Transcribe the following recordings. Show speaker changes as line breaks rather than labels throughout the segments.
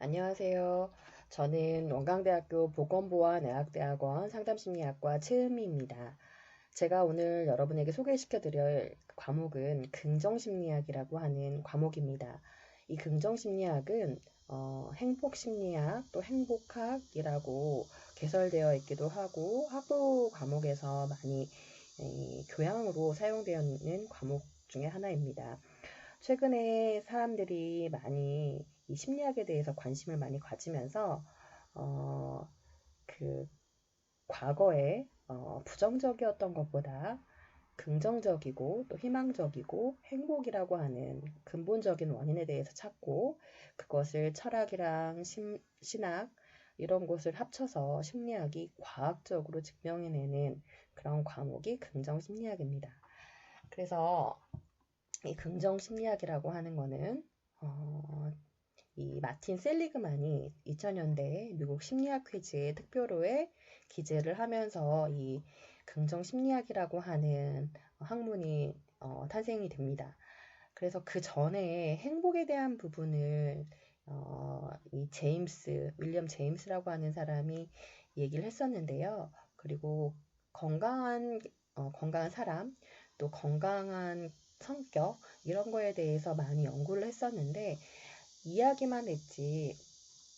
안녕하세요. 저는 원광대학교 보건보안의학대학원 상담심리학과 최은미입니다. 제가 오늘 여러분에게 소개시켜 드릴 과목은 긍정심리학이라고 하는 과목입니다. 이 긍정심리학은 행복심리학 또 행복학이라고 개설되어 있기도 하고 학부 과목에서 많이 교양으로 사용되어 있는 과목 중에 하나입니다. 최근에 사람들이 많이 이 심리학에 대해서 관심을 많이 가지면서 어, 그 과거에 부정적이었던 것보다 긍정적이고 또 희망적이고 행복이라고 하는 근본적인 원인에 대해서 찾고 그것을 철학이랑 신학 이런 것을 합쳐서 심리학이 과학적으로 증명해내는 그런 과목이 긍정심리학입니다. 그래서 이 긍정심리학이라고 하는 거는 이 마틴 셀리그만이 2000년대에 미국 심리학 퀴즈의 특별호에 기재를 하면서 이 긍정심리학이라고 하는 학문이 탄생이 됩니다. 그래서 그 전에 행복에 대한 부분을 이 윌리엄 제임스라고 하는 사람이 얘기를 했었는데요. 그리고 건강한 사람, 또 건강한 성격, 이런 거에 대해서 많이 연구를 했었는데, 이야기만 했지,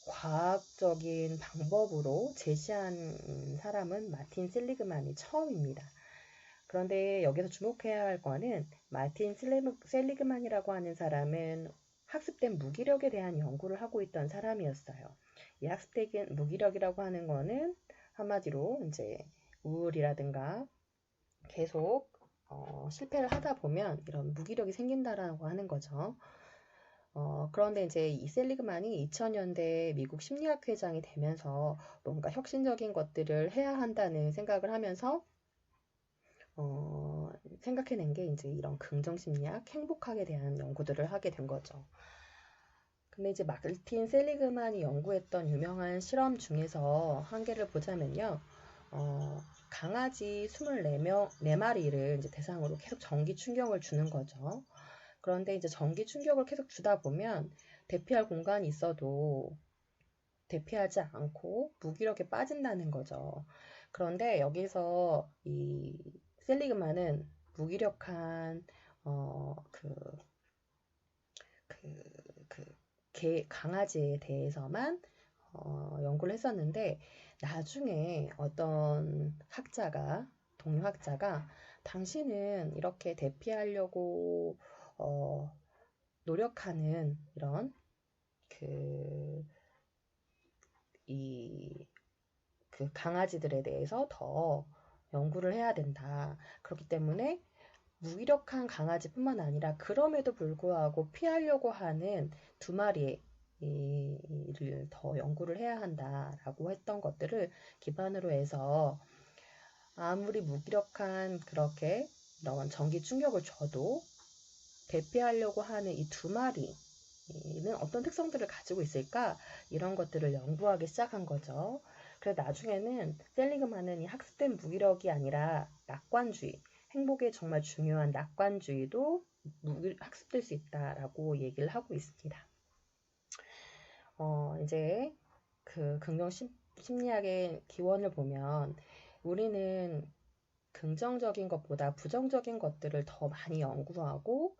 과학적인 방법으로 제시한 사람은 마틴 셀리그만이 처음입니다. 그런데 여기서 주목해야 할 거는 마틴 셀리그만이라고 하는 사람은 학습된 무기력에 대한 연구를 하고 있던 사람이었어요. 이 학습된 무기력이라고 하는 거는 한마디로 이제 우울이라든가 계속 실패를 하다 보면 이런 무기력이 생긴다라고 하는 거죠. 그런데 이제 이 셀리그만이 2000년대 미국 심리학 회장이 되면서 뭔가 혁신적인 것들을 해야 한다는 생각을 하면서 생각해낸 게 이제 이런 긍정심리학, 행복학에 대한 연구들을 하게 된 거죠. 근데 이제 마틴 셀리그만이 연구했던 유명한 실험 중에서 한 개를 보자면요. 강아지 24마리를 이제 대상으로 계속 전기 충격을 주는 거죠. 그런데 이제 전기 충격을 계속 주다 보면 대피할 공간이 있어도 대피하지 않고 무기력에 빠진다는 거죠. 그런데 여기서 이 셀리그만은 무기력한 그 강아지에 대해서만 연구를 했었는데 나중에 어떤 동료 학자가 당신은 이렇게 대피하려고 노력하는 이런 그 강아지들에 대해서 더 연구를 해야 된다. 그렇기 때문에 무기력한 강아지뿐만 아니라 그럼에도 불구하고 피하려고 하는 두 마리를 더 연구를 해야 한다라고 했던 것들을 기반으로 해서 아무리 무기력한 그렇게 이런 전기 충격을 줘도 대피하려고 하는 이 두 마리는 어떤 특성들을 가지고 있을까? 이런 것들을 연구하기 시작한 거죠. 그래서 나중에는 셀리그만은 이 학습된 무기력이 아니라 낙관주의, 행복에 정말 중요한 낙관주의도 학습될 수 있다라고 얘기를 하고 있습니다. 이제 그 긍정 심리학의 기원을 보면 우리는 긍정적인 것보다 부정적인 것들을 더 많이 연구하고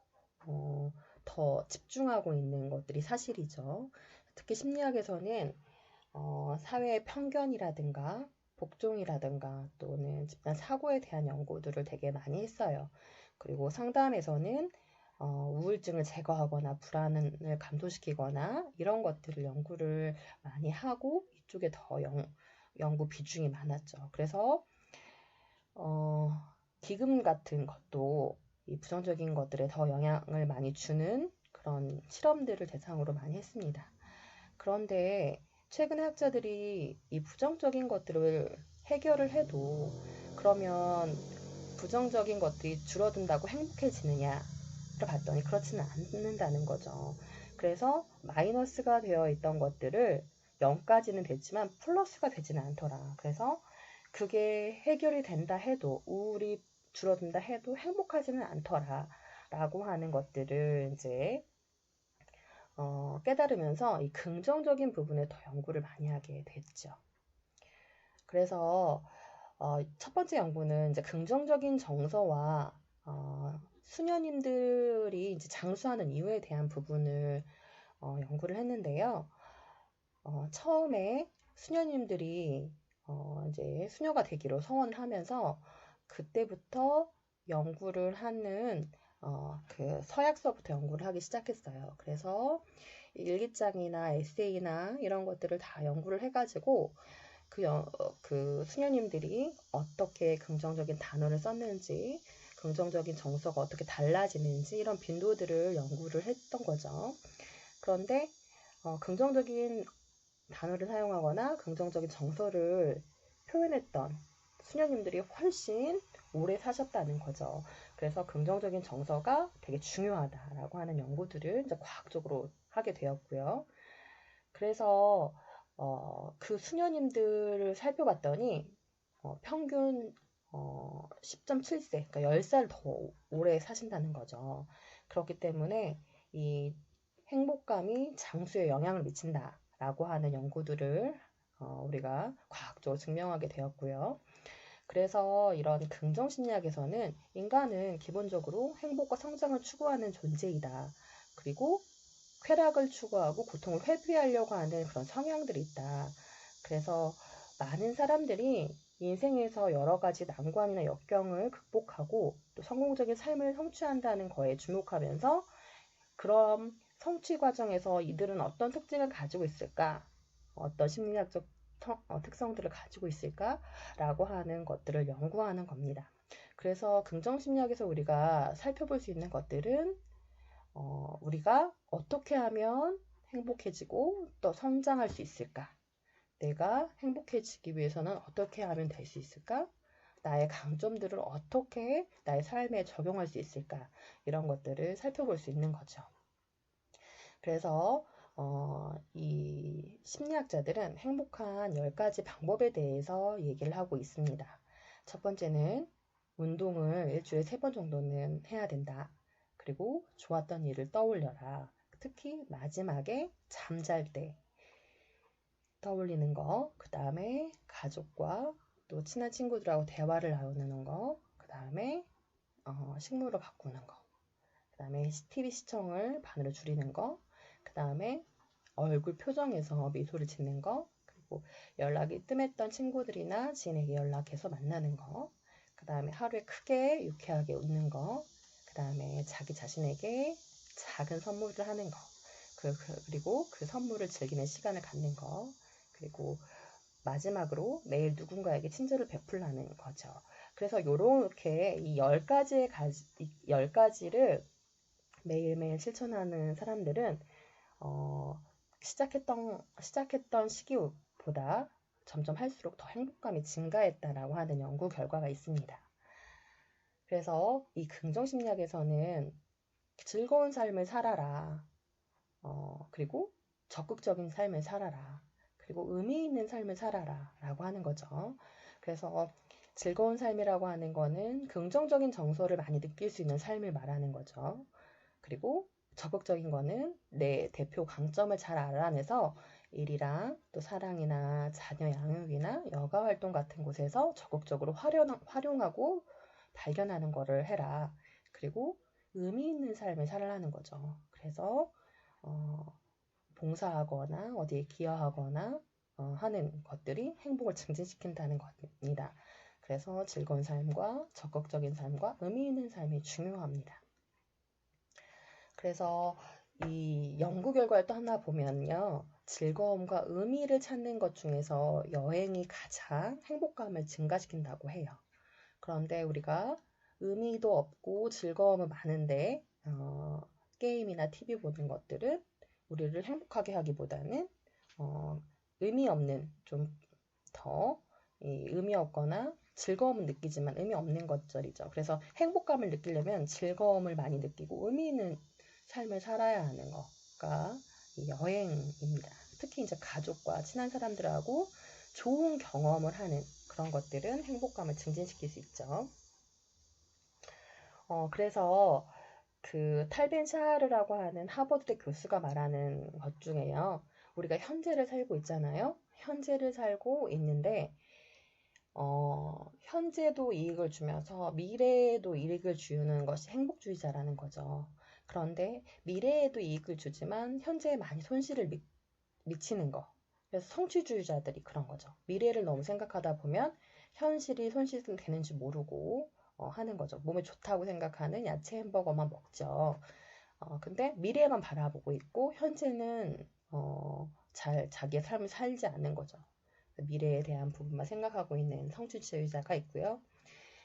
더 집중하고 있는 것들이 사실이죠. 특히 심리학에서는 사회의 편견이라든가 복종이라든가 또는 집단 사고에 대한 연구들을 되게 많이 했어요. 그리고 상담에서는 우울증을 제거하거나 불안을 감소시키거나 이런 것들을 연구를 많이 하고 이쪽에 더 연구 비중이 많았죠. 그래서 기금 같은 것도 이 부정적인 것들에 더 영향을 많이 주는 그런 실험들을 대상으로 많이 했습니다. 그런데 최근에 학자들이 이 부정적인 것들을 해결을 해도 그러면 부정적인 것들이 줄어든다고 행복해지느냐를 봤더니 그렇지는 않는다는 거죠. 그래서 마이너스가 되어 있던 것들을 0까지는 됐지만 플러스가 되지는 않더라. 그래서 그게 해결이 된다 해도 우울이 줄어든다 해도 행복하지는 않더라 라고 하는 것들을 이제 깨달으면서 이 긍정적인 부분에 더 연구를 많이 하게 됐죠. 그래서 첫 번째 연구는 이제 긍정적인 정서와 수녀님들이 이제 장수하는 이유에 대한 부분을 연구를 했는데요. 처음에 수녀님들이 이제 수녀가 되기로 서원을 하면서 그때부터 연구를 하는 그 서약서부터 연구를 하기 시작했어요. 그래서 일기장이나 에세이나 이런 것들을 다 연구를 해가지고 그 수녀님들이 어떻게 긍정적인 단어를 썼는지, 긍정적인 정서가 어떻게 달라지는지 이런 빈도들을 연구를 했던 거죠. 그런데 긍정적인 단어를 사용하거나 긍정적인 정서를 표현했던 수녀님들이 훨씬 오래 사셨다는 거죠. 그래서 긍정적인 정서가 되게 중요하다라고 하는 연구들을 이제 과학적으로 하게 되었고요. 그래서 그 수녀님들을 살펴봤더니 평균 10.7세, 그러니까 10살 더 오래 사신다는 거죠. 그렇기 때문에 이 행복감이 장수에 영향을 미친다라고 하는 연구들을 우리가 과학적으로 증명하게 되었고요. 그래서 이런 긍정심리학에서는 인간은 기본적으로 행복과 성장을 추구하는 존재이다. 그리고 쾌락을 추구하고 고통을 회피하려고 하는 그런 성향들이 있다. 그래서 많은 사람들이 인생에서 여러 가지 난관이나 역경을 극복하고 또 성공적인 삶을 성취한다는 거에 주목하면서 그럼 성취 과정에서 이들은 어떤 특징을 가지고 있을까? 어떤 심리학적 특성들을 가지고 있을까라고 하는 것들을 연구하는 겁니다. 그래서 긍정심리학에서 우리가 살펴볼 수 있는 것들은 우리가 어떻게 하면 행복해지고 또 성장할 수 있을까? 내가 행복해지기 위해서는 어떻게 하면 될 수 있을까? 나의 강점들을 어떻게 나의 삶에 적용할 수 있을까? 이런 것들을 살펴볼 수 있는 거죠. 그래서 이 심리학자들은 행복한 10가지 방법에 대해서 얘기를 하고 있습니다. 첫 번째는 운동을 일주일에 3번 정도는 해야 된다. 그리고 좋았던 일을 떠올려라. 특히 마지막에 잠잘 때 떠올리는 거, 그 다음에 가족과 또 친한 친구들하고 대화를 나누는 거, 그 다음에 식물을 가꾸는 거, 그 다음에 TV 시청을 반으로 줄이는 거, 그 다음에 얼굴 표정에서 미소를 짓는 거, 그리고 연락이 뜸했던 친구들이나 지인에게 연락해서 만나는 거, 그 다음에 하루에 크게 유쾌하게 웃는 거, 그 다음에 자기 자신에게 작은 선물을 하는 거, 그리고 그 선물을 즐기는 시간을 갖는 거, 그리고 마지막으로 매일 누군가에게 친절을 베풀라는 거죠. 그래서 이렇게 이 10가지를 매일매일 실천하는 사람들은 시작했던 시기보다 점점 할수록 더 행복감이 증가했다라고 하는 연구 결과가 있습니다. 그래서 이 긍정심리학에서는 즐거운 삶을 살아라. 그리고 적극적인 삶을 살아라. 그리고 의미 있는 삶을 살아라. 라고 하는 거죠. 그래서 즐거운 삶이라고 하는 거는 긍정적인 정서를 많이 느낄 수 있는 삶을 말하는 거죠. 그리고 적극적인 거는 내 대표 강점을 잘 알아내서 일이랑 또 사랑이나 자녀 양육이나 여가 활동 같은 곳에서 적극적으로 활용하고 발견하는 거를 해라. 그리고 의미 있는 삶을 살아라는 거죠. 그래서 봉사하거나 어디에 기여하거나 하는 것들이 행복을 증진시킨다는 겁니다. 그래서 즐거운 삶과 적극적인 삶과 의미 있는 삶이 중요합니다. 그래서 이 연구 결과를 또 하나 보면요. 즐거움과 의미를 찾는 것 중에서 여행이 가장 행복감을 증가시킨다고 해요. 그런데 우리가 의미도 없고 즐거움은 많은데 게임이나 TV 보는 것들은 우리를 행복하게 하기보다는 의미 없는 좀 더 의미 없거나 즐거움은 느끼지만 의미 없는 것들이죠. 그래서 행복감을 느끼려면 즐거움을 많이 느끼고 의미 있는 삶을 살아야 하는 거가 여행입니다. 특히 이제 가족과 친한 사람들하고 좋은 경험을 하는 그런 것들은 행복감을 증진시킬 수 있죠. 그래서 그 탈벤 샤르라고 하는 하버드대 교수가 말하는 것 중에요. 우리가 현재를 살고 있잖아요. 현재를 살고 있는데 현재도 이익을 주면서 미래에도 이익을 주는 것이 행복주의자라는 거죠. 그런데 미래에도 이익을 주지만 현재에 많이 손실을 미치는 거. 그래서 성취주의자들이 그런 거죠. 미래를 너무 생각하다 보면 현실이 손실되는지 모르고 하는 거죠. 몸에 좋다고 생각하는 야채 햄버거만 먹죠. 근데 미래만 바라보고 있고 현재는 잘 자기의 삶을 살지 않는 거죠. 미래에 대한 부분만 생각하고 있는 성취주의자가 있고요.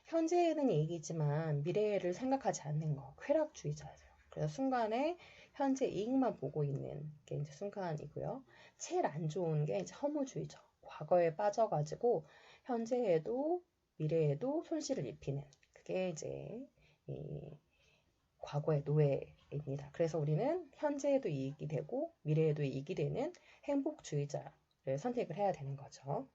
현재에는 이익이지만 미래를 생각하지 않는 거, 쾌락주의자예요. 그래서 순간에 현재 이익만 보고 있는 게 이제 순간이고요. 제일 안 좋은 게 이제 허무주의죠. 과거에 빠져가지고 현재에도 미래에도 손실을 입히는 그게 이제 이 과거의 노예입니다. 그래서 우리는 현재에도 이익이 되고 미래에도 이익이 되는 행복주의자를 선택을 해야 되는 거죠.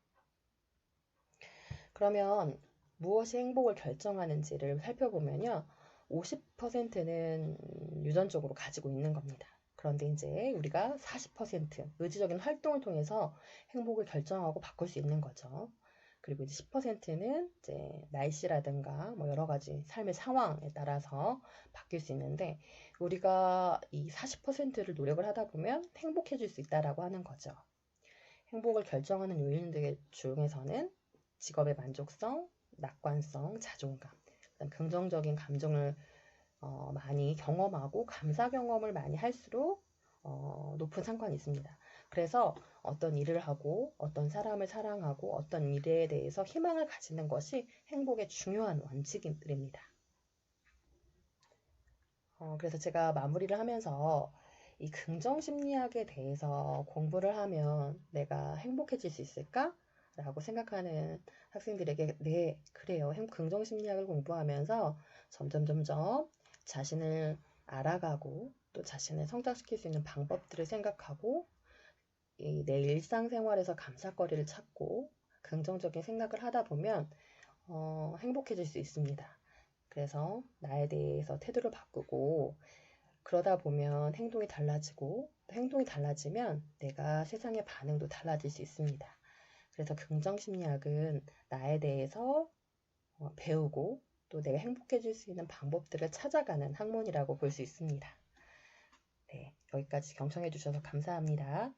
그러면 무엇이 행복을 결정하는지를 살펴보면요. 50%는 유전적으로 가지고 있는 겁니다. 그런데 이제 우리가 40% 의지적인 활동을 통해서 행복을 결정하고 바꿀 수 있는 거죠. 그리고 이제 10%는 이제 날씨라든가 뭐 여러 가지 삶의 상황에 따라서 바뀔 수 있는데 우리가 이 40%를 노력을 하다 보면 행복해질 수 있다라고 하는 거죠. 행복을 결정하는 요인들 중에서는 직업의 만족성, 낙관성, 자존감, 긍정적인 감정을 많이 경험하고 감사 경험을 많이 할수록 높은 상관이 있습니다. 그래서 어떤 일을 하고 어떤 사람을 사랑하고 어떤 미래에 대해서 희망을 가지는 것이 행복의 중요한 원칙들입니다. 그래서 제가 마무리를 하면서 이 긍정심리학에 대해서 공부를 하면 내가 행복해질 수 있을까? 라고 생각하는 학생들에게 네, 그래요. 긍정심리학을 공부하면서 점점 자신을 알아가고 또 자신을 성장시킬 수 있는 방법들을 생각하고 내 일상생활에서 감사거리를 찾고 긍정적인 생각을 하다 보면 행복해질 수 있습니다. 그래서 나에 대해서 태도를 바꾸고 그러다 보면 행동이 달라지고 행동이 달라지면 내가 세상의 반응도 달라질 수 있습니다. 그래서 긍정심리학은 나에 대해서 배우고 또 내가 행복해질 수 있는 방법들을 찾아가는 학문이라고 볼 수 있습니다. 네, 여기까지 경청해 주셔서 감사합니다.